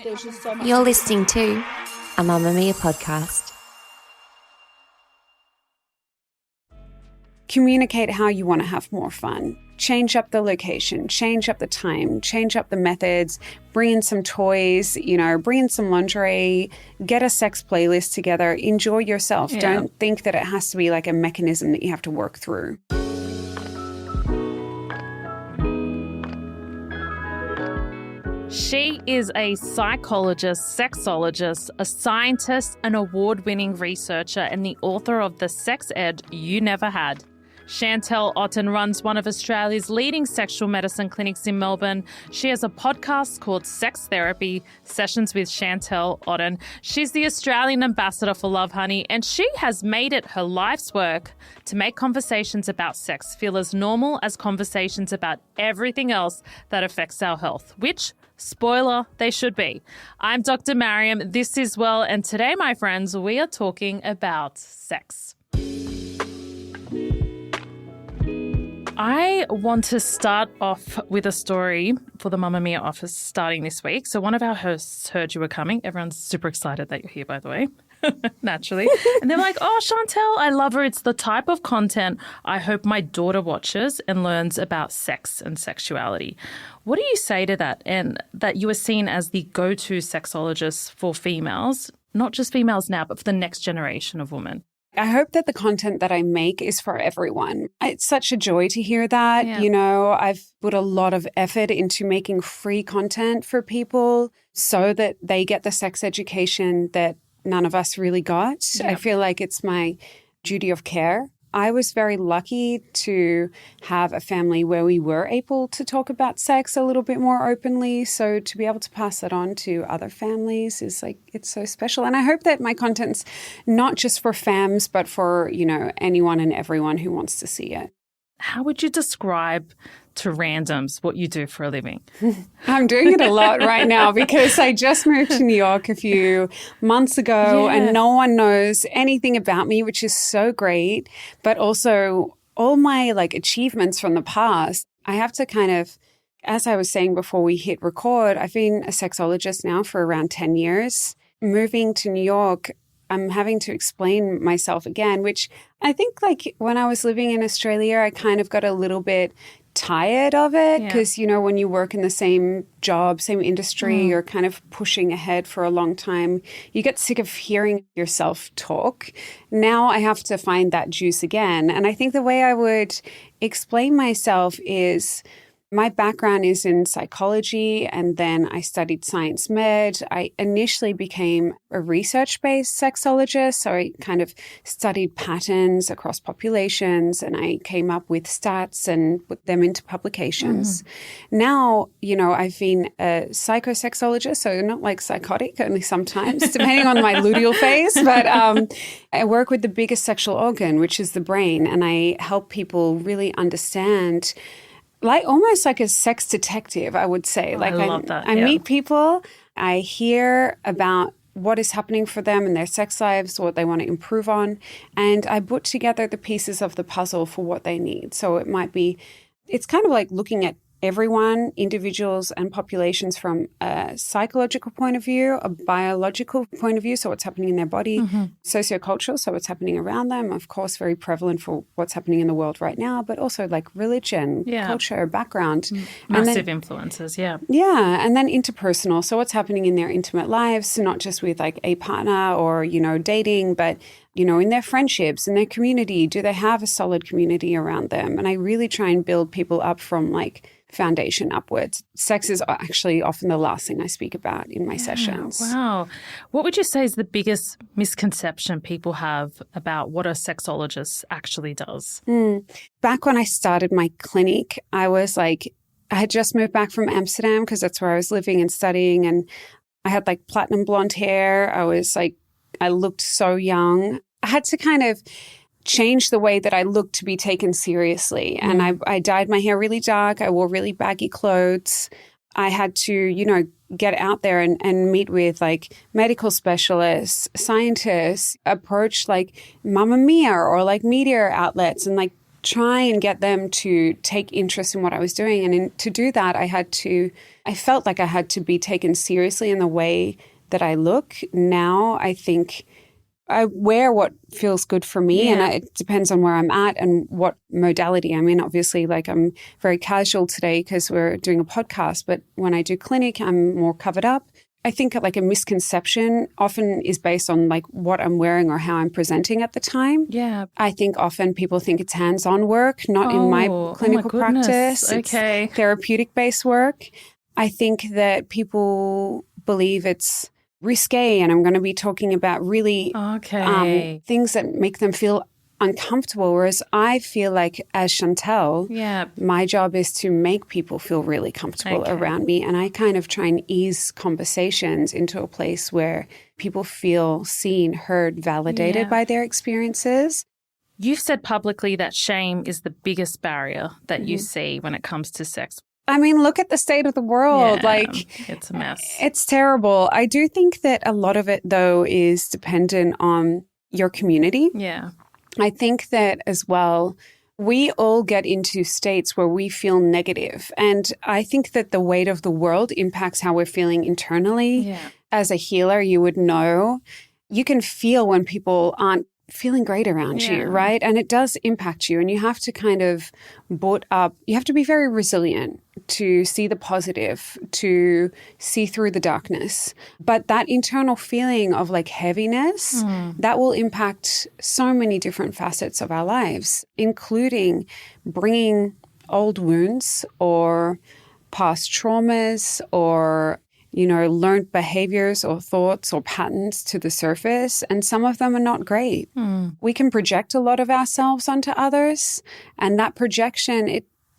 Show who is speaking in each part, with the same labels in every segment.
Speaker 1: there's just so much.
Speaker 2: You're listening to a Mamma Mia podcast.
Speaker 3: Communicate how you want to have more fun. Change up the location, change up the time, change up the methods, bring in some toys, bring in some lingerie, get a sex playlist together, enjoy yourself.
Speaker 1: Yeah.
Speaker 3: Don't think that it has to be like a mechanism that you have to work through.
Speaker 1: She is a psychologist, sexologist, a scientist, an award-winning researcher, and the author of The Sex Ed You Never Had. Chantelle Otten runs one of Australia's leading sexual medicine clinics in Melbourne. She has a podcast called Sex Therapy, Sessions with Chantelle Otten. She's the Australian ambassador for Love Honey, and she has made it her life's work to make conversations about sex feel as normal as conversations about everything else that affects our health, which, spoiler, they should be. I'm Dr. Mariam, this is Well, and today, my friends, we are talking about sex. I want to start off with a story for the Mamma Mia office starting this week. So one of our hosts heard you were coming. Everyone's super excited that you're here, by the way, naturally. And they're like, oh, Chantelle, I love her. It's the type of content I hope my daughter watches and learns about sex and sexuality. What do you say to that? And that you are seen as the go-to sexologist for females, not just females now, but for the next generation of women.
Speaker 3: I hope that the content that I make is for everyone. It's such a joy to hear that.
Speaker 1: Yeah.
Speaker 3: I've put a lot of effort into making free content for people so that they get the sex education that none of us really got.
Speaker 1: Yeah.
Speaker 3: I feel like it's my duty of care. I was very lucky to have a family where we were able to talk about sex a little bit more openly. So to be able to pass that on to other families is it's so special. And I hope that my content's not just for fams, but for, anyone and everyone who wants to see it.
Speaker 1: How would you describe to randoms what you do for a living?
Speaker 3: I'm doing it a lot right now because I just moved to New York a few months ago and no one knows anything about me, which is so great. But also all my achievements from the past, I have to kind of, as I was saying before we hit record, I've been a sexologist now for around 10 years. Moving to New York, I'm having to explain myself again, which I think when I was living in Australia, I kind of got a little bit tired of it because, when you work in the same job, same industry, you're kind of pushing ahead for a long time. You get sick of hearing yourself talk. Now I have to find that juice again. And I think the way I would explain myself is my background is in psychology, and then I studied science med. I initially became a research-based sexologist, so I kind of studied patterns across populations, and I came up with stats and put them into publications. Now, I've been a psychosexologist, so not like psychotic, only sometimes, depending on my luteal phase, but I work with the biggest sexual organ, which is the brain, and I help people really understand almost like a sex detective, I would say.
Speaker 1: I love that.
Speaker 3: I meet people, I hear about what is happening for them in their sex lives, what they want to improve on, and I put together the pieces of the puzzle for what they need. So it's kind of like looking at everyone, individuals and populations from a psychological point of view, a biological point of view, so what's happening in their body, sociocultural, so what's happening around them, of course, very prevalent for what's happening in the world right now, but also religion, culture, background.
Speaker 1: Massive influences, Yeah,
Speaker 3: and then interpersonal, so what's happening in their intimate lives, not just with a partner or, dating, but in their friendships, in their community. Do they have a solid community around them? And I really try and build people up from foundation upwards. Sex is actually often the last thing I speak about in my sessions.
Speaker 1: Wow. What would you say is the biggest misconception people have about what a sexologist actually does?
Speaker 3: Back when I started my clinic, I had just moved back from Amsterdam because that's where I was living and studying, and I had platinum blonde hair. I looked so young. I had to kind of change the way that I looked to be taken seriously. And I dyed my hair really dark. I wore really baggy clothes. I had to, get out there and meet with medical specialists, scientists, approach Mamma Mia or media outlets and try and get them to take interest in what I was doing. And to do that, I felt like I had to be taken seriously in the way that I look. Now I think I wear what feels good for me, and it depends on where I'm at and what modality I'm in. Obviously, like I'm very casual today because we're doing a podcast, but when I do clinic, I'm more covered up. I think like a misconception often is based on like what I'm wearing or how I'm presenting at the time.
Speaker 1: Yeah.
Speaker 3: I think often people think it's hands-on work, not in my clinical practice.
Speaker 1: Okay.
Speaker 3: It's therapeutic-based work. I think that people believe it's risque, and I'm going to be talking about really things that make them feel uncomfortable, whereas I feel like as Chantelle, my job is to make people feel really comfortable around me, and I kind of try and ease conversations into a place where people feel seen, heard, validated by their experiences.
Speaker 1: You've said publicly that shame is the biggest barrier that you see when it comes to sex.
Speaker 3: I mean, look at the state of the world. Like,
Speaker 1: it's a mess.
Speaker 3: It's terrible. I do think that a lot of it, though, is dependent on your community.
Speaker 1: Yeah.
Speaker 3: I think that as well, we all get into states where we feel negative. And I think that the weight of the world impacts how we're feeling internally.
Speaker 1: Yeah.
Speaker 3: As a healer, you would know. You can feel when people aren't feeling great around you, right? And it does impact you, and you have to kind of boot up. You have to be very resilient to see the positive, to see through the darkness. But that internal feeling of like heaviness, that will impact so many different facets of our lives, including bringing old wounds or past traumas or learned behaviors or thoughts or patterns to the surface, and some of them are not great. We can project a lot of ourselves onto others, and that projection,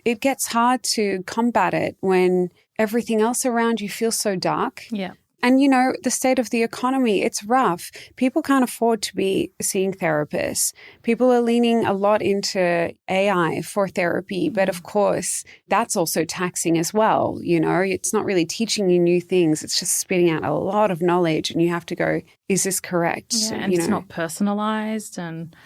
Speaker 3: it gets hard to combat it when everything else around you feels so dark.
Speaker 1: Yeah.
Speaker 3: And, the state of the economy, it's rough. People can't afford to be seeing therapists. People are leaning a lot into AI for therapy. But of course, that's also taxing as well. It's not really teaching you new things. It's just spitting out a lot of knowledge. And you have to go, is this correct?
Speaker 1: Yeah, and it's not personalized.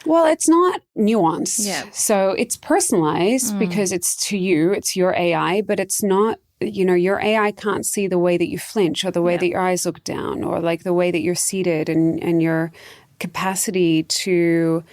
Speaker 3: Well, it's not nuanced.
Speaker 1: Yeah.
Speaker 3: So it's personalized because it's to you, it's your AI, but it's not. Your AI can't see the way that you flinch or the way that your eyes look down or like the way that you're seated and your capacity to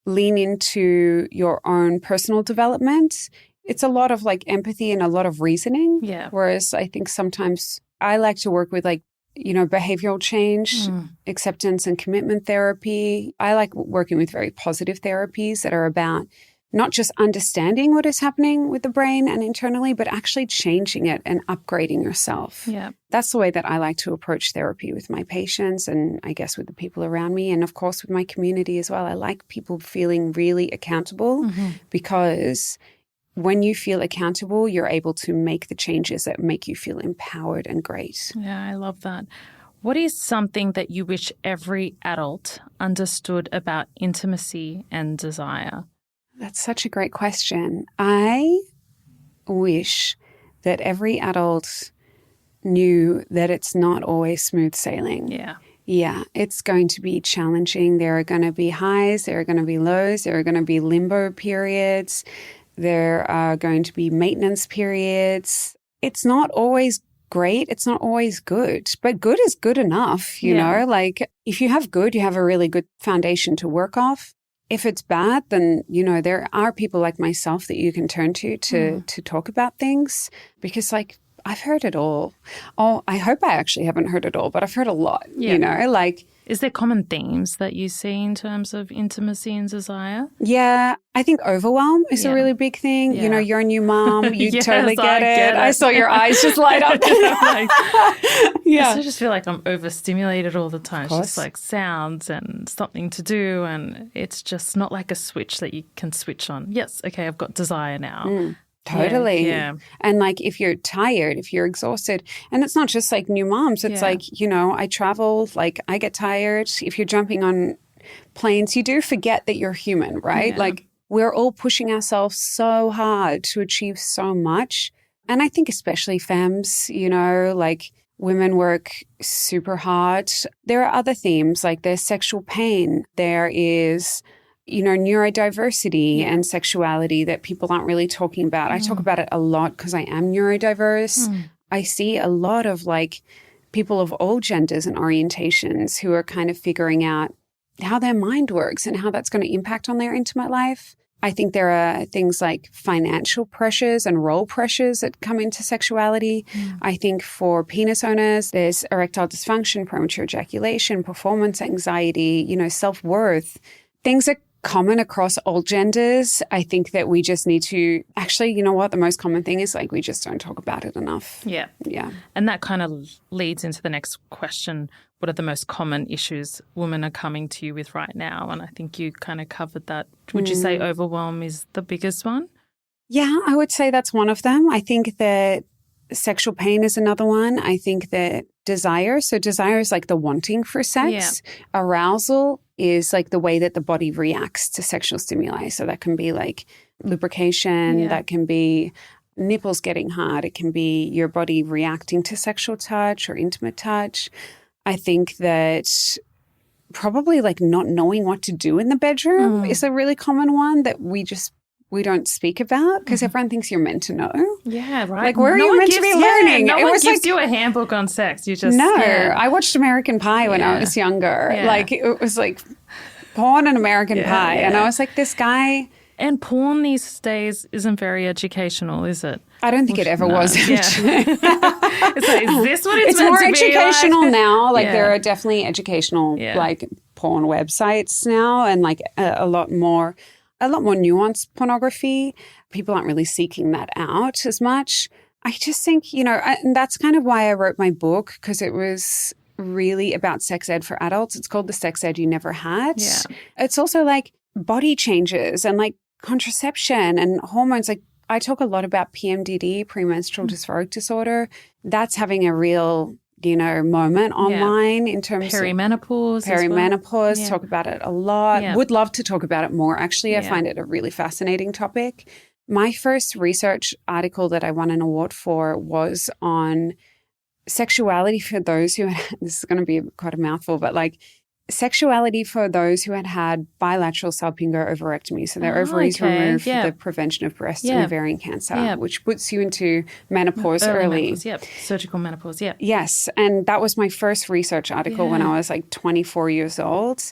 Speaker 3: lean into your own personal development. It's a lot of like empathy and a lot of reasoning.
Speaker 1: Yeah.
Speaker 3: Whereas I think sometimes I like to work with like, behavioral change, acceptance and commitment therapy. I like working with very positive therapies that are about not just understanding what is happening with the brain and internally, but actually changing it and upgrading yourself.
Speaker 1: Yeah.
Speaker 3: That's the way that I like to approach therapy with my patients and I guess with the people around me and, of course, with my community as well. I like people feeling really accountable because when you feel accountable, you're able to make the changes that make you feel empowered and great.
Speaker 1: Yeah, I love that. What is something that you wish every adult understood about intimacy and desire?
Speaker 3: That's such a great question. I wish that every adult knew that it's not always smooth sailing.
Speaker 1: Yeah.
Speaker 3: Yeah, it's going to be challenging. There are going to be highs, there are going to be lows, there are going to be limbo periods, there are going to be maintenance periods. It's not always great. It's not always good, but good is good enough, you know? Like if you have good, you have a really good foundation to work off. If it's bad, then, there are people like myself that you can turn to talk about things because, like, I've heard it all. Oh, I hope I actually haven't heard it all, but I've heard a lot, like.
Speaker 1: Is there common themes that you see in terms of intimacy and desire?
Speaker 3: Yeah, I think overwhelm is a really big thing.
Speaker 1: Yeah.
Speaker 3: You're a new mom. You
Speaker 1: Yes,
Speaker 3: totally get
Speaker 1: I get it.
Speaker 3: I saw your eyes just light up.
Speaker 1: I just feel like I'm overstimulated all the time. It's just like sounds and something to do, and it's just not like a switch that you can switch on. Yes, okay, I've got desire now.
Speaker 3: Totally.
Speaker 1: Yeah.
Speaker 3: And like if you're tired, if you're exhausted, and it's not just like new moms, it's like, I travel, like I get tired. If you're jumping on planes, you do forget that you're human, right?
Speaker 1: Yeah.
Speaker 3: Like we're all pushing ourselves so hard to achieve so much. And I think especially femmes, like women work super hard. There are other themes, like there's sexual pain. There is neurodiversity and sexuality that people aren't really talking about. I talk about it a lot because I am neurodiverse. I see a lot of like people of all genders and orientations who are kind of figuring out how their mind works and how that's going to impact on their intimate life. I think there are things like financial pressures and role pressures that come into sexuality. I think for penis owners, there's erectile dysfunction, premature ejaculation, performance anxiety, self-worth. Things are common across all genders. I think that we just need to actually, you know what? The most common thing is like we just don't talk about it enough.
Speaker 1: Yeah.
Speaker 3: Yeah.
Speaker 1: And that kind of leads into the next question. What are the most common issues women are coming to you with right now? And I think you kind of covered that. Would you say overwhelm is the biggest one?
Speaker 3: Yeah, I would say that's one of them. I think that sexual pain is another one. I think that desire. So desire is like the wanting for sex. Yeah. Arousal is like the way that the body reacts to sexual stimuli. So that can be like lubrication. That can be nipples getting hard. It can be your body reacting to sexual touch or intimate touch. I think that probably like not knowing what to do in the bedroom is a really common one that we don't speak about because everyone thinks you're meant to know.
Speaker 1: Yeah, right.
Speaker 3: Like, where are you meant to be learning?
Speaker 1: No one gives you a handbook on sex. You just
Speaker 3: I watched American Pie when I was younger. Yeah. Like, it was like porn and American Pie. Yeah. And I was like, this guy.
Speaker 1: And porn these days isn't very educational, is it?
Speaker 3: I don't think it ever was.
Speaker 1: Yeah. It's like, is this what it's meant
Speaker 3: more
Speaker 1: to
Speaker 3: educational
Speaker 1: be like?
Speaker 3: now. Like there are definitely educational like porn websites now and like a lot more nuanced pornography. People aren't really seeking that out as much. I just think, and that's kind of why I wrote my book, because it was really about sex ed for adults. It's called The Sex Ed You Never Had. Yeah. It's also like body changes and like contraception and hormones. Like I talk a lot about PMDD, premenstrual dysphoric disorder. That's having a real, moment online in terms
Speaker 1: perimenopause.
Speaker 3: Perimenopause.
Speaker 1: Well.
Speaker 3: Talk about it a lot. Yeah. Would love to talk about it more. Actually, I find it a really fascinating topic. My first research article that I won an award for was on sexuality for those who this is going to be quite a mouthful, but like sexuality for those who had bilateral salpingo ovarectomy. So their ovaries removed for the prevention of breast and ovarian cancer, which puts you into menopause early.
Speaker 1: Menopause, surgical menopause,
Speaker 3: Yes. And that was my first research article when I was like 24 years old.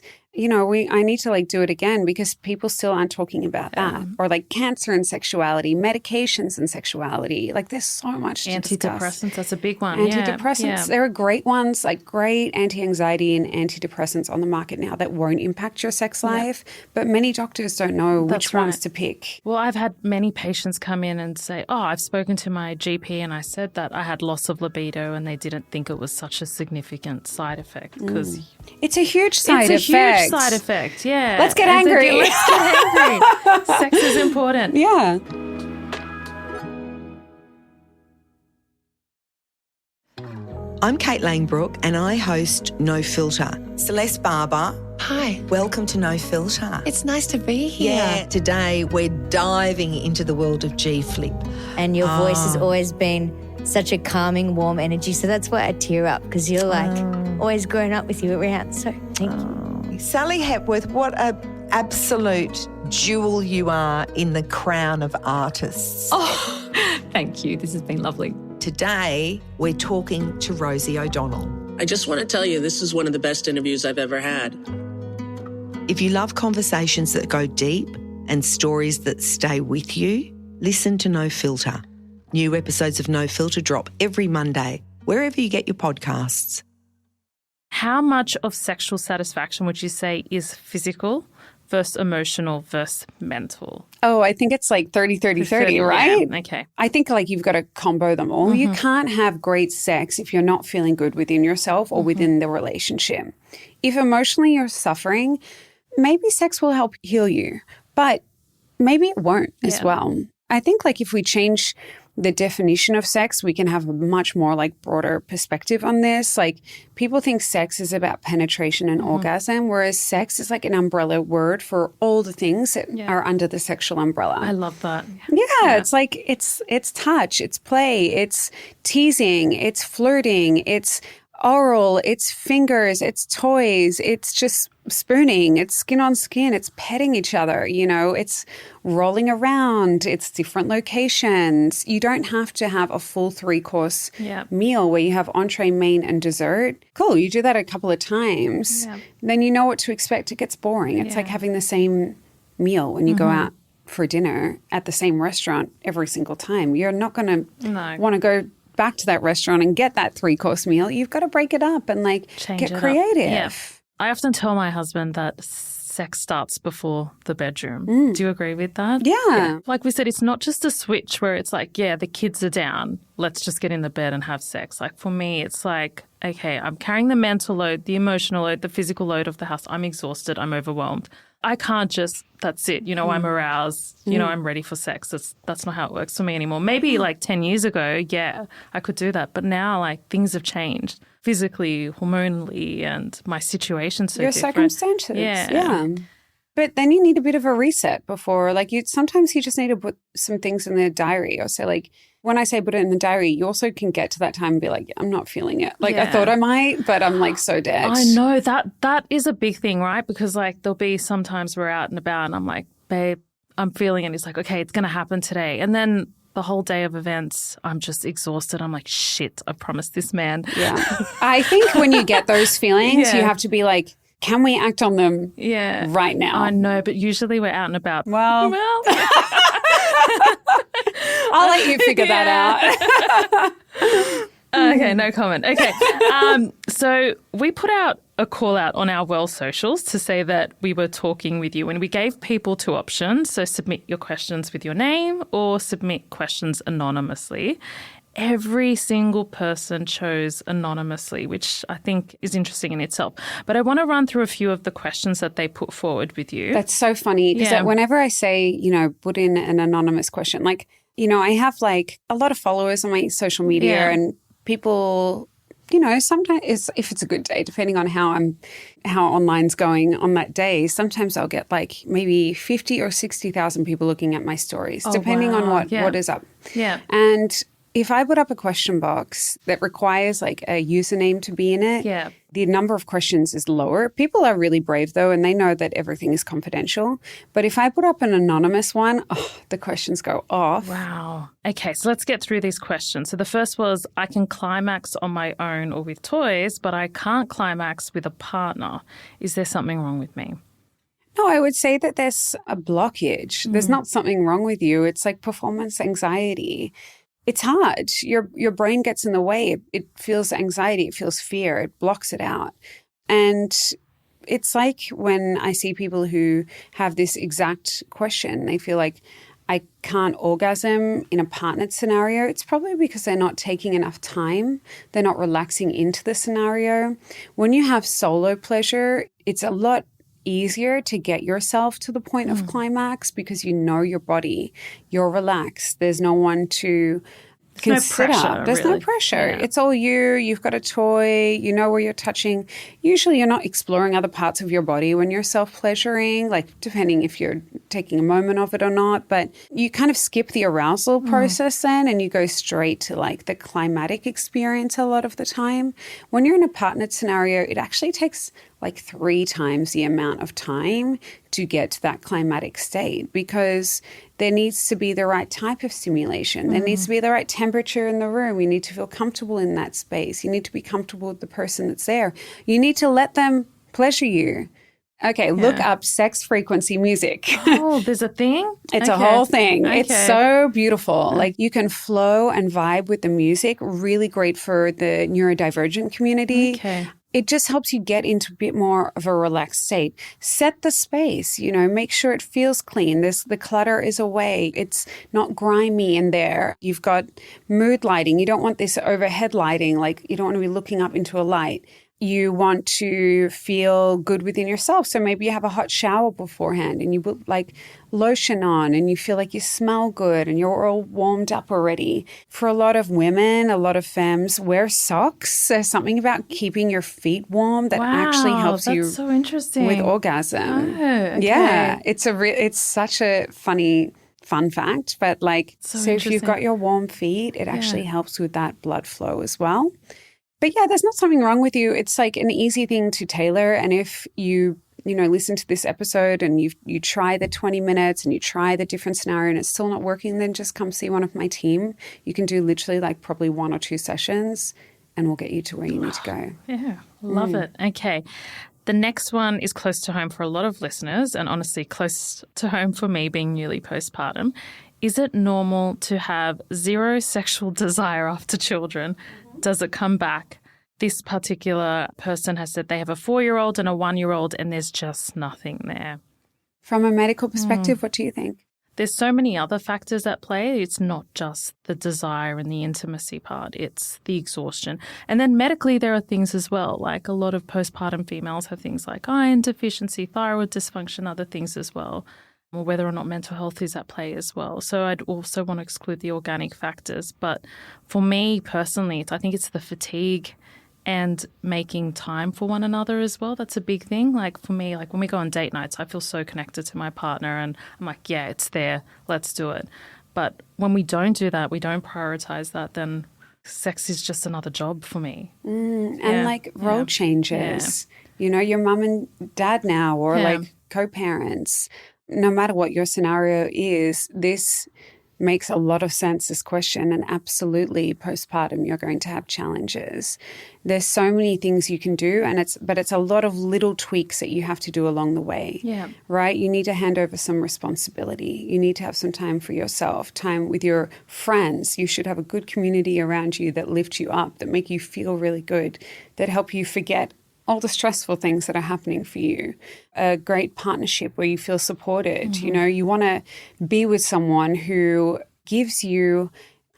Speaker 3: I need to like do it again because people still aren't talking about that. Or like cancer and sexuality, medications and sexuality. Like there's so much to discuss.
Speaker 1: Antidepressants, that's a big one.
Speaker 3: Antidepressants, there are great ones, like great anti-anxiety and antidepressants on the market now that won't impact your sex life. But many doctors don't know which ones to pick.
Speaker 1: Well, I've had many patients come in and say, I've spoken to my GP and I said that I had loss of libido and they didn't think it was such a significant side effect because
Speaker 3: it's a huge side effect.
Speaker 1: It's a huge side effect, yeah.
Speaker 3: Let's get angry.
Speaker 1: Let's get angry. Sex is important.
Speaker 3: Yeah.
Speaker 4: I'm Kate Langbrook and I host No Filter. Celeste Barber.
Speaker 5: Hi.
Speaker 4: Welcome to No Filter.
Speaker 5: It's nice to be here.
Speaker 4: Yeah, today we're diving into the world of G-Flip.
Speaker 2: And your voice has always been such a calming, warm energy. So that's why I tear up, because you're like always growing up with you around. So thank you.
Speaker 4: Sally Hepworth, what a absolute jewel you are in the crown of artists.
Speaker 5: Oh, thank you. This has been lovely.
Speaker 4: Today, we're talking to Rosie O'Donnell.
Speaker 6: I just want to tell you, this is one of the best interviews I've ever had.
Speaker 4: If you love conversations that go deep and stories that stay with you, listen to No Filter. New episodes of No Filter drop every Monday, wherever you get your podcasts.
Speaker 1: How much of sexual satisfaction would you say is physical versus emotional versus mental?
Speaker 3: Oh, I think it's like 30, right?
Speaker 1: Yeah. Okay.
Speaker 3: I think like you've got to combo them all. You can't have great sex if you're not feeling good within yourself or within the relationship. If emotionally you're suffering, maybe sex will help heal you, but maybe it won't as well. I think like if we change the definition of sex, we can have a much more like broader perspective on this. Like people think sex is about penetration and orgasm, whereas sex is like an umbrella word for all the things that are under the sexual umbrella.
Speaker 1: I love that.
Speaker 3: Yeah, it's like it's touch, it's play, it's teasing, it's flirting, it's oral, it's fingers, it's toys, it's just spooning, it's skin on skin, it's petting each other, it's rolling around, it's different locations. You don't have to have a full 3-course meal where you have entree, main, and dessert. Cool, you do that a couple of times, then you know what to expect. It gets boring. It's like having the same meal when you go out for dinner at the same restaurant every single time. You're not going to want to go back to that restaurant and get that 3-course meal. You've got to break it up and get creative.
Speaker 1: Yeah. I often tell my husband that sex starts before the bedroom. Do you agree with that?
Speaker 3: Yeah.
Speaker 1: Like we said, it's not just a switch where it's like, the kids are down. Let's just get in the bed and have sex. Like for me, it's like, okay, I'm carrying the mental load, the emotional load, the physical load of the house. I'm exhausted. I'm overwhelmed. I can't just, that's it. I'm aroused. I'm ready for sex. That's not how it works for me anymore. Maybe like 10 years ago, I could do that. But now like things have changed physically, hormonally, and my situation's so
Speaker 3: Your
Speaker 1: different.
Speaker 3: circumstances. Yeah. But then you need a bit of a reset before, sometimes you just need to put some things in the diary or say like, when I say put it in the diary, you also can get to that time and be like, I'm not feeling it. I thought I might, but I'm like so dead.
Speaker 1: I know that is a big thing, right? Because like there'll be sometimes we're out and about and I'm like, babe, I'm feeling it. It's like, okay, it's going to happen today. And then the whole day of events, I'm just exhausted. I'm like, shit, I promised this man.
Speaker 3: Yeah. I think when you get those feelings, you have to be like, can we act on them right now?
Speaker 1: I know, but usually we're out and about.
Speaker 3: Well. I'll let you figure that out.
Speaker 1: Okay, no comment. Okay. So we put out a call out on our Well socials to say that we were talking with you, and we gave people 2 options. So submit your questions with your name or submit questions anonymously. Every single person chose anonymously, which I think is interesting in itself. But I want to run through a few of the questions that they put forward with you.
Speaker 3: That's so funny because whenever I say, put in an anonymous question, I have a lot of followers on my social media and people, sometimes if it's a good day, depending on how online's going on that day, sometimes I'll get maybe 50 or 60,000 people looking at my stories, depending on what is up.
Speaker 1: Yeah.
Speaker 3: And if I put up a question box that requires a username to be in it, the number of questions is lower. People are really brave though, and they know that everything is confidential. But if I put up an anonymous one, the questions go off.
Speaker 1: Wow. Okay, so let's get through these questions. So the first was, I can climax on my own or with toys, but I can't climax with a partner. Is there something wrong with me?
Speaker 3: No, I would say that there's a blockage. There's not something wrong with you. It's like performance anxiety. It's hard. Your brain gets in the way. It feels anxiety. It feels fear. It blocks it out. And it's like when I see people who have this exact question, they feel like, I can't orgasm in a partnered scenario. It's probably because they're not taking enough time. They're not relaxing into the scenario. When you have solo pleasure, it's a lot easier to get yourself to the point of climax because you know your body, you're relaxed. There's no one to consider. There's no pressure. It's all you. You've got a toy. You know where you're touching. Usually you're not exploring other parts of your body when you're self-pleasuring, depending if you're taking a moment of it or not. But you kind of skip the arousal process then and you go straight to the climatic experience a lot of the time. When you're in a partnered scenario, it actually takes 3 times the amount of time to get to that climatic state because there needs to be the right type of stimulation. There needs to be the right temperature in the room. You need to feel comfortable in that space. You need to be comfortable with the person that's there. You need to let them pleasure you. Okay, look up sex frequency music.
Speaker 1: Oh, there's a thing?
Speaker 3: It's a whole thing. Okay. It's so beautiful. You can flow and vibe with the music. Really great for the neurodivergent community.
Speaker 1: Okay.
Speaker 3: It just helps you get into a bit more of a relaxed state. Set the space, make sure it feels clean. The clutter is away. It's not grimy in there. You've got mood lighting. You don't want this overhead lighting. You don't want to be looking up into a light. You want to feel good within yourself. So maybe you have a hot shower beforehand and you put lotion on and you feel like you smell good and you're all warmed up already. For a lot of women, a lot of femmes wear socks. There's something about keeping your feet warm that actually helps you
Speaker 1: so interesting.
Speaker 3: With orgasm.
Speaker 1: Oh, okay.
Speaker 3: Yeah, it's such a fun fact, but so if you've got your warm feet, it actually helps with that blood flow as well. But yeah, there's not something wrong with you. It's like an easy thing to tailor. And if you listen to this episode and you try the 20 minutes and you try the different scenario and it's still not working, then just come see one of my team. You can do literally like probably 1 or 2 sessions and we'll get you to where you need to go.
Speaker 1: Yeah, love it. Okay. The next one is close to home for a lot of listeners and honestly close to home for me being newly postpartum. Is it normal to have zero sexual desire after children? Does it come back? This particular person has said they have a 4-year-old and a 1-year-old and there's just nothing there.
Speaker 3: From a medical perspective, what do you think?
Speaker 1: There's so many other factors at play. It's not just the desire and the intimacy part. It's the exhaustion. And then medically, there are things as well. Like a lot of postpartum females have things like iron deficiency, thyroid dysfunction, other things as well, or whether or not mental health is at play as well. So I'd also want to exclude the organic factors. But for me personally, I think it's the fatigue and making time for one another as well. That's a big thing. Like for me, like when we go on date nights, I feel so connected to my partner and I'm like, yeah, it's there. Let's do it. But when we don't do that, we don't prioritize that, then sex is just another job for me.
Speaker 3: And like role changes, your mum and dad now or like co-parents, no matter what your scenario is, this makes a lot of sense, this question. And absolutely, postpartum, you're going to have challenges. There's so many things you can do, but it's a lot of little tweaks that you have to do along the way. Yeah. Right? You need to hand over some responsibility. You need to have some time for yourself, time with your friends. You should have a good community around you that lift you up, that make you feel really good, that help you forget all the stressful things that are happening for you, a great partnership where you feel supported. You want to be with someone who gives you,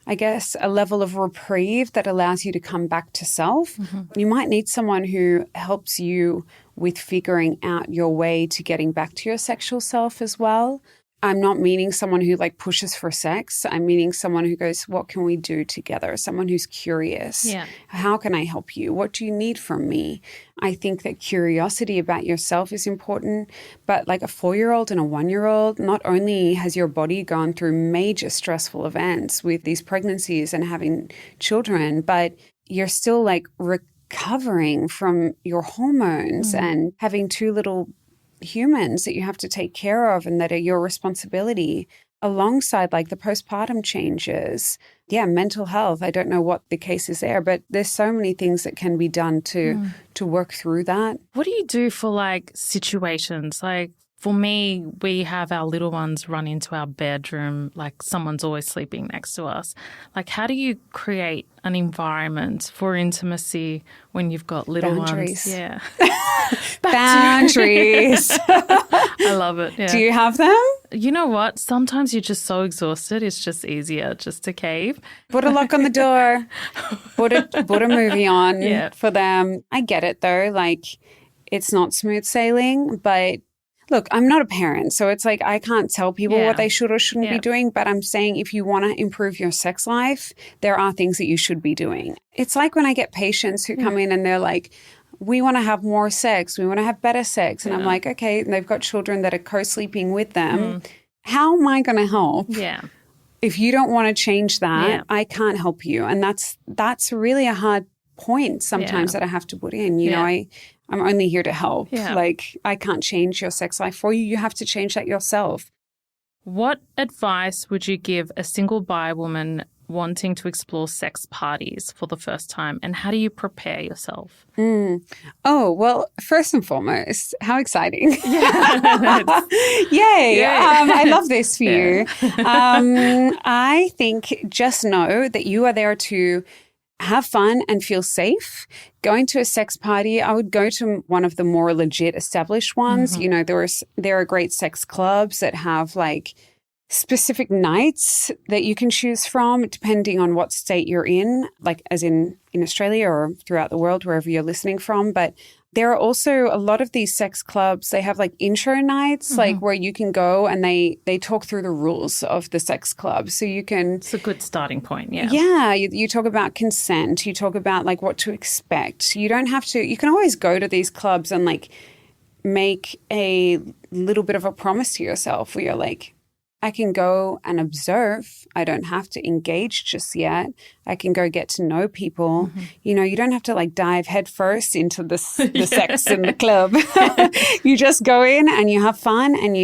Speaker 3: I guess, a level of reprieve that allows you to come back to self. You might need someone who helps you with figuring out your way to getting back to your sexual self as well. I'm not meaning someone who like pushes for sex. I'm meaning someone who goes, what can we do together? Someone who's curious. Yeah. How can I help you? What do you need from me? I think that curiosity about yourself is important, but like a 4-year-old and a 1-year-old, not only has your body gone through major stressful events with these pregnancies and having children, but you're still like recovering from your hormones and having 2 little humans that you have to take care of and that are your responsibility alongside like the postpartum changes. Yeah, mental health. I don't know what the case is there, but there's so many things that can be done to work through that.
Speaker 1: What do you do for like situations? Like for me, we have our little ones run into our bedroom, like someone's always sleeping next to us. Like how do you create an environment for intimacy when you've got little
Speaker 3: Boundaries.
Speaker 1: ones? Yeah.
Speaker 3: Boundaries.
Speaker 1: I love it. Yeah.
Speaker 3: Do you have them?
Speaker 1: You know what? Sometimes you're just so exhausted. It's just easier just to cave.
Speaker 3: Put a lock on the door. Put a movie on for them. I get it though. Like it's not smooth sailing, but look, I'm not a parent, so it's like I can't tell people what they should or shouldn't be doing, but I'm saying if you want to improve your sex life, there are things that you should be doing. It's like when I get patients who come in and they're like, we want to have more sex, we want to have better sex. And I'm like, okay, and they've got children that are co-sleeping with them. How am I going to help? Yeah. If you don't want to change that, I can't help you. And that's really a hard point sometimes that I have to put in. You know, I'm only here to help. Yeah. Like, I can't change your sex life for you. You have to change that yourself.
Speaker 1: What advice would you give a single bi woman wanting to explore sex parties for the first time? And how do you prepare yourself?
Speaker 3: Oh, well, first and foremost, how exciting. Yay. I love this for you. I think just know that you are there to have fun and feel safe. Going to a sex party, I would go to one of the more legit established ones. You know, there are great sex clubs that have like specific nights that you can choose from depending on what state you're in, like as in Australia or throughout the world, wherever you're listening from. But there are also a lot of these sex clubs, they have like intro nights, like where you can go and they talk through the rules of the sex club. So you can...
Speaker 1: It's a good starting point, yeah.
Speaker 3: Yeah, you talk about consent, you talk about like what to expect. You don't have to, you can always go to these clubs and like make a little bit of a promise to yourself where you're like, I can go and observe. I don't have to engage just yet. I can go get to know people. You know, you don't have to like dive headfirst into the sex in the club. You just go in and you have fun and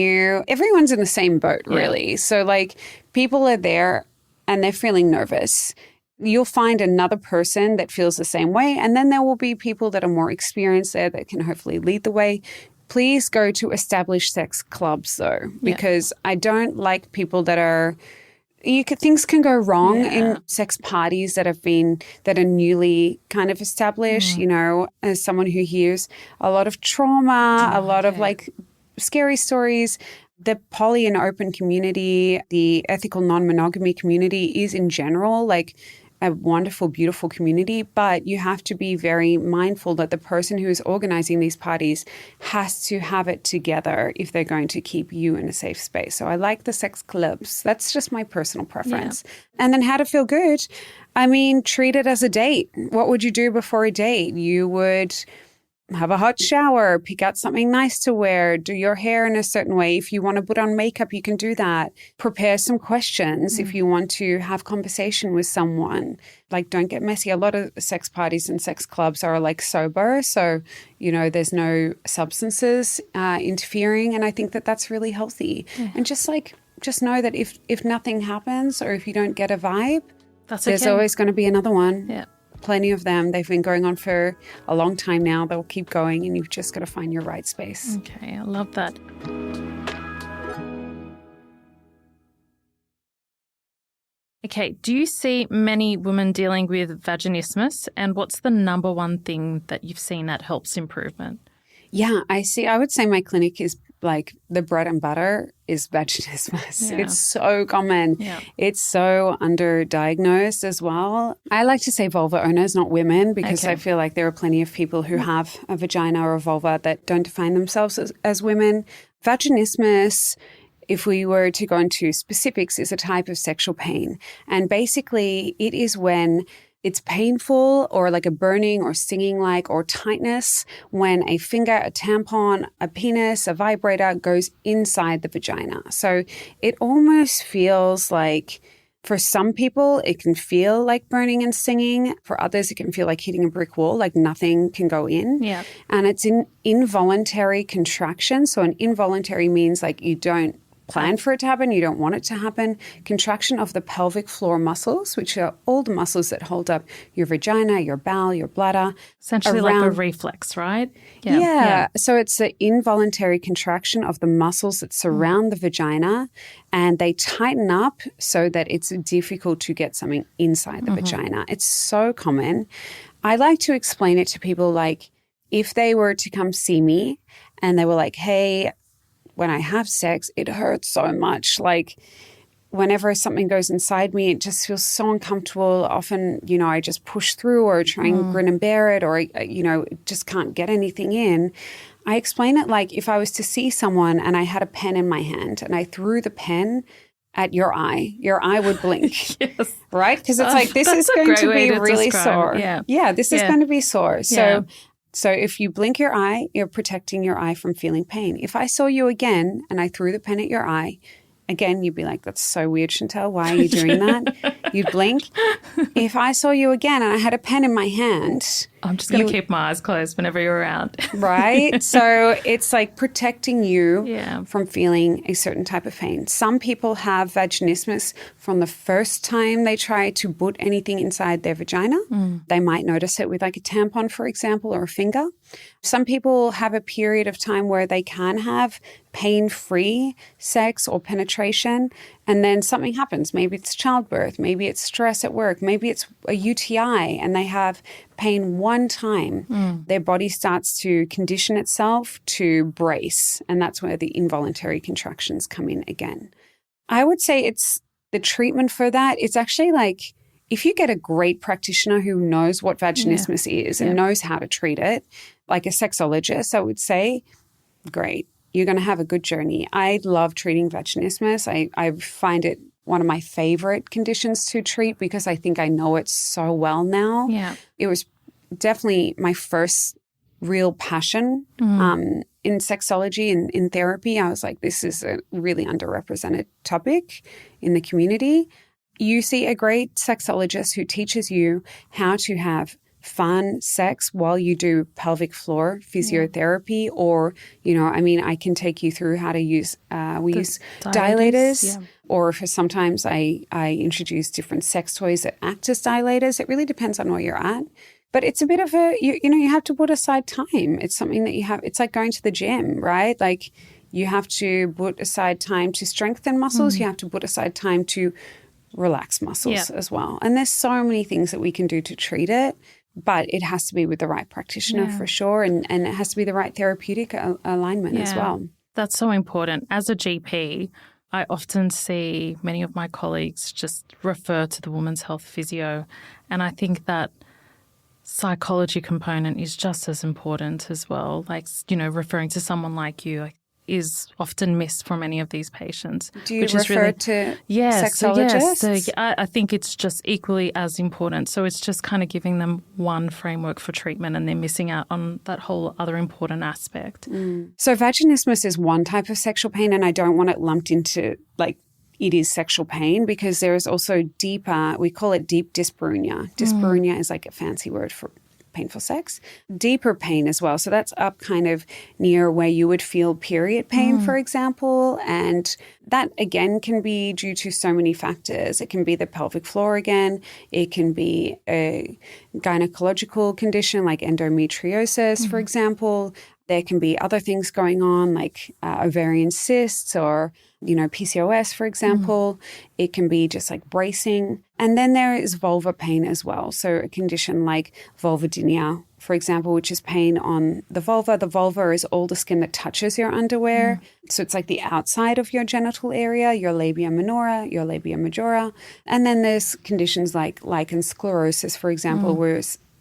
Speaker 3: everyone's in the same boat, really. So like people are there and they're feeling nervous. You'll find another person that feels the same way. And then there will be people that are more experienced there that can hopefully lead the way. Please go to established sex clubs though, because I don't like people that are, things can go wrong in sex parties that are newly kind of established, you know, as someone who hears a lot of trauma, a lot of like scary stories. The poly and open community, the ethical non-monogamy community is in general like a wonderful, beautiful community, but you have to be very mindful that the person who is organizing these parties has to have it together if they're going to keep you in a safe space. So I like the sex clubs. That's just my personal preference. And then how to feel good. I mean, treat it as a date. What would you do before a date? You would have a hot shower, pick out something nice to wear, do your hair in a certain way. If you want to put on makeup, you can do that. Prepare some questions if you want to have conversation with someone. Like, don't get messy. A lot of sex parties and sex clubs are like sober. So, you know, there's no substances interfering. And I think that that's really healthy. And just know that if nothing happens or if you don't get a vibe, there's always going to be another one.
Speaker 1: Yeah.
Speaker 3: Plenty of them. They've been going on for a long time now. They'll keep going and you've just got to find your right space.
Speaker 1: Okay, I love that. Okay, do you see many women dealing with vaginismus, and what's the number one thing that you've seen that helps improvement?
Speaker 3: Yeah, I would say my clinic is like the bread and butter is vaginismus.
Speaker 1: Yeah.
Speaker 3: It's so common.
Speaker 1: Yeah.
Speaker 3: It's so underdiagnosed as well. I like to say vulva owners, not women, because I feel like there are plenty of people who have a vagina or a vulva that don't define themselves as women. Vaginismus, if we were to go into specifics, is a type of sexual pain. And basically it is when it's painful or like a burning or stinging like or tightness when a finger, a tampon, a penis, a vibrator goes inside the vagina. So it almost feels like, for some people, it can feel like burning and stinging. For others, it can feel like hitting a brick wall, like nothing can go in.
Speaker 1: Yeah.
Speaker 3: And it's an involuntary contraction. So an involuntary means like you don't plan for it to happen, you don't want it to happen. Contraction of the pelvic floor muscles, which are all the muscles that hold up your vagina, your bowel, your bladder.
Speaker 1: Essentially like a reflex, right?
Speaker 3: Yeah. So it's the involuntary contraction of the muscles that surround the vagina, and they tighten up so that it's difficult to get something inside the vagina. It's so common. I like to explain it to people like, if they were to come see me and they were like, hey, when I have sex, it hurts so much. Like whenever something goes inside me, it just feels so uncomfortable. Often, you know, I just push through or try and grin and bear it, or, you know, just can't get anything in. I explain it like if I was to see someone and I had a pen in my hand and I threw the pen at your eye would blink.
Speaker 1: Yes.
Speaker 3: Right? Because it's like, this is going to be really sore. Yeah, this is going to be sore. So if you blink your eye, you're protecting your eye from feeling pain. If I saw you again and I threw the pen at your eye, again, you'd be like, that's so weird, Chantelle. Why are you doing that? You'd blink. If I saw you again and I had a pen in my hand,
Speaker 1: I'm just going to keep my eyes closed whenever you're around.
Speaker 3: Right? So it's like protecting you from feeling a certain type of pain. Some people have vaginismus from the first time they try to put anything inside their vagina. They might notice it with like a tampon, for example, or a finger. Some people have a period of time where they can have pain-free sex or penetration, and then something happens. Maybe it's childbirth, maybe it's stress at work, maybe it's a UTI, and they have pain one time. Their body starts to condition itself to brace, and that's where the involuntary contractions come in again. I would say it's the treatment for that. It's actually like if you get a great practitioner who knows what vaginismus is and knows how to treat it, like a sexologist, I would say, great. You're going to have a good journey. I love treating vaginismus. I find it one of my favorite conditions to treat because I think I know it so well now.
Speaker 1: Yeah.
Speaker 3: It was definitely my first real passion in sexology and in therapy. I was like, this is a really underrepresented topic in the community. You see a great sexologist who teaches you how to have fun sex while you do pelvic floor physiotherapy, or, I can take you through how to use, we use dilators, or for sometimes I introduce different sex toys that act as dilators. It really depends on where you're at. But it's a bit of you have to put aside time. It's something that it's like going to the gym, right? Like you have to put aside time to strengthen muscles. You have to put aside time to relax muscles as well. And there's so many things that we can do to treat it, but it has to be with the right practitioner for sure. And it has to be the right therapeutic alignment as well.
Speaker 1: That's so important. As a GP, I often see many of my colleagues just refer to the women's health physio. And I think that psychology component is just as important as well. Like, referring to someone like you is often missed for many of these patients.
Speaker 3: Do you refer to sexologists?
Speaker 1: I think it's just equally as important. So it's just kind of giving them one framework for treatment and they're missing out on that whole other important aspect.
Speaker 3: So vaginismus is one type of sexual pain, and I don't want it lumped into it is sexual pain, because there is also deeper, we call it deep dyspareunia. Dyspareunia is like a fancy word for painful sex. Deeper pain as well. So that's up kind of near where you would feel period pain, for example. And that, again, can be due to so many factors. It can be the pelvic floor again. It can be a gynecological condition like endometriosis, for example. There can be other things going on like ovarian cysts or, PCOS, for example. It can be just like bracing. And then there is vulva pain as well. So a condition like vulvodynia, for example, which is pain on the vulva. The vulva is all the skin that touches your underwear. So it's like the outside of your genital area, your labia minora, your labia majora. And then there's conditions like lichen sclerosis, for example,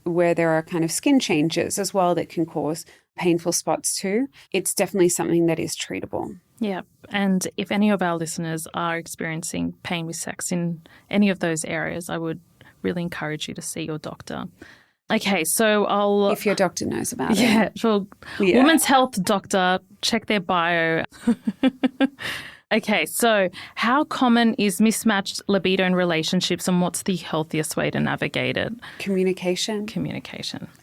Speaker 3: where there are kind of skin changes as well that can cause painful spots too. It's definitely something that is treatable.
Speaker 1: Yeah. And if any of our listeners are experiencing pain with sex in any of those areas, I would really encourage you to see your doctor. Okay, so
Speaker 3: if your doctor knows about it.
Speaker 1: Yeah, sure. Women's health doctor, check their bio. Okay, so how common is mismatched libido in relationships, and what's the healthiest way to navigate it?
Speaker 3: Communication.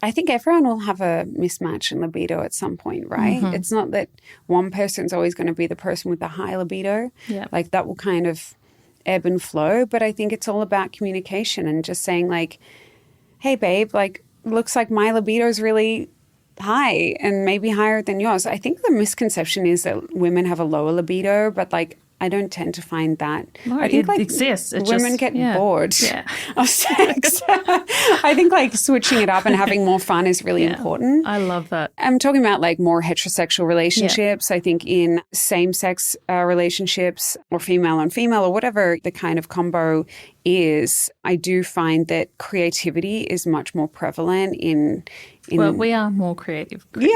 Speaker 1: I
Speaker 3: think everyone will have a mismatch in libido at some point, right? It's not that one person's always going to be the person with the high libido.
Speaker 1: Yeah.
Speaker 3: Like that will kind of ebb and flow. But I think it's all about communication and just saying like, hey, babe, like looks like my libido is really high and maybe higher than yours. I think the misconception is that women have a lower libido, but like I don't tend to find that.
Speaker 1: No,
Speaker 3: I think
Speaker 1: it exists.
Speaker 3: Women get bored of sex. I think like switching it up and having more fun is really important.
Speaker 1: I love that.
Speaker 3: I'm talking about like more heterosexual relationships. I think in same-sex relationships or female on female or whatever the kind of combo is, I do find that creativity is much more prevalent in
Speaker 1: well, we are more creative creatures.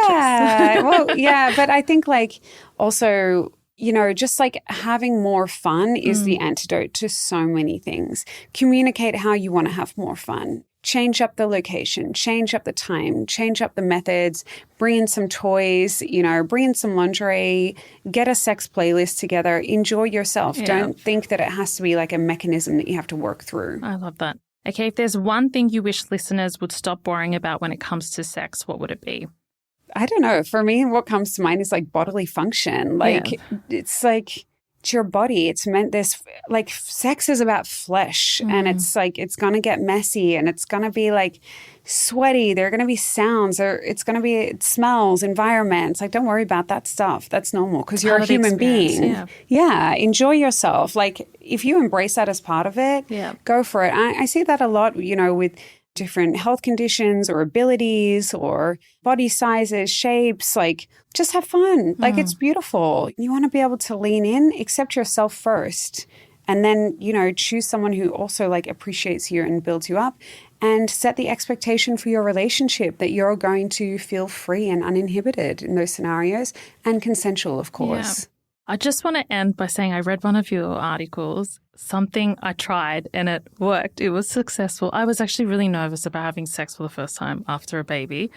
Speaker 3: Yeah, but I think like also, just like having more fun is the antidote to so many things. Communicate how you want to have more fun. Change up the location, change up the time, change up the methods, bring in some toys, bring in some lingerie, get a sex playlist together, enjoy yourself. Yeah. Don't think that it has to be like a mechanism that you have to work through.
Speaker 1: I love that. Okay, if there's one thing you wish listeners would stop worrying about when it comes to sex, what would it be?
Speaker 3: I don't know. For me, what comes to mind is like bodily function. Like it's like it's your body. It's meant this like sex is about flesh and it's like it's going to get messy and it's going to be like sweaty. There are going to be sounds or it's going to be smells, environments. Like don't worry about that stuff. That's normal because you're a human being. Yeah. Enjoy yourself. Like if you embrace that as part of it, go for it. I see that a lot, with different health conditions or abilities or body sizes, shapes, like just have fun. Like it's beautiful. You want to be able to lean in, accept yourself first, and then, choose someone who also like appreciates you and builds you up and set the expectation for your relationship that you're going to feel free and uninhibited in those scenarios and consensual, of course.
Speaker 1: Yeah. I just want to end by saying I read one of your articles, something I tried and it worked. It was successful. I was actually really nervous about having sex for the first time after a baby,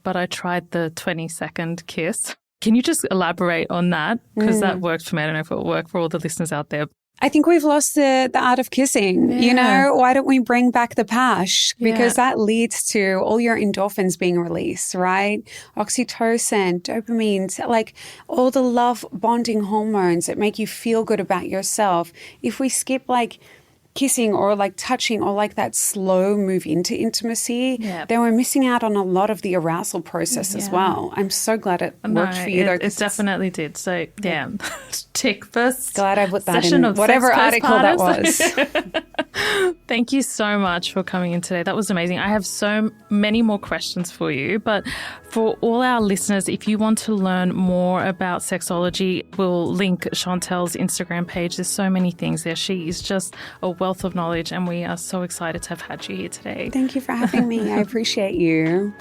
Speaker 1: but I tried the 20-second kiss. Can you just elaborate on that? Because that worked for me. I don't know if it will work for all the listeners out there.
Speaker 3: I think we've lost the art of kissing. You know, why don't we bring back the pash? Because that leads to all your endorphins being released, right? Oxytocin, dopamine, like all the love bonding hormones that make you feel good about yourself. If we skip like kissing or like touching or like that slow move into intimacy, then we're missing out on a lot of the arousal process as well. I'm so glad it worked for you though.
Speaker 1: It definitely did. So tick first.
Speaker 3: Glad I put that in whatever article that was.
Speaker 1: Thank you so much for coming in today. That was amazing. I have so many more questions for you, but for all our listeners, if you want to learn more about sexology, we'll link Chantelle's Instagram page. There's so many things there. She is just a wealth of knowledge, and we are so excited to have had you here today.
Speaker 3: Thank you for having me. I appreciate you.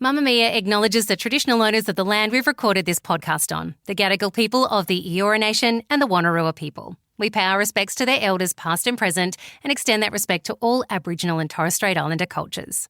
Speaker 7: Mamma Mia acknowledges the traditional owners of the land we've recorded this podcast on, the Gadigal people of the Eora Nation and the Wanneroo people. We pay our respects to their elders past and present and extend that respect to all Aboriginal and Torres Strait Islander cultures.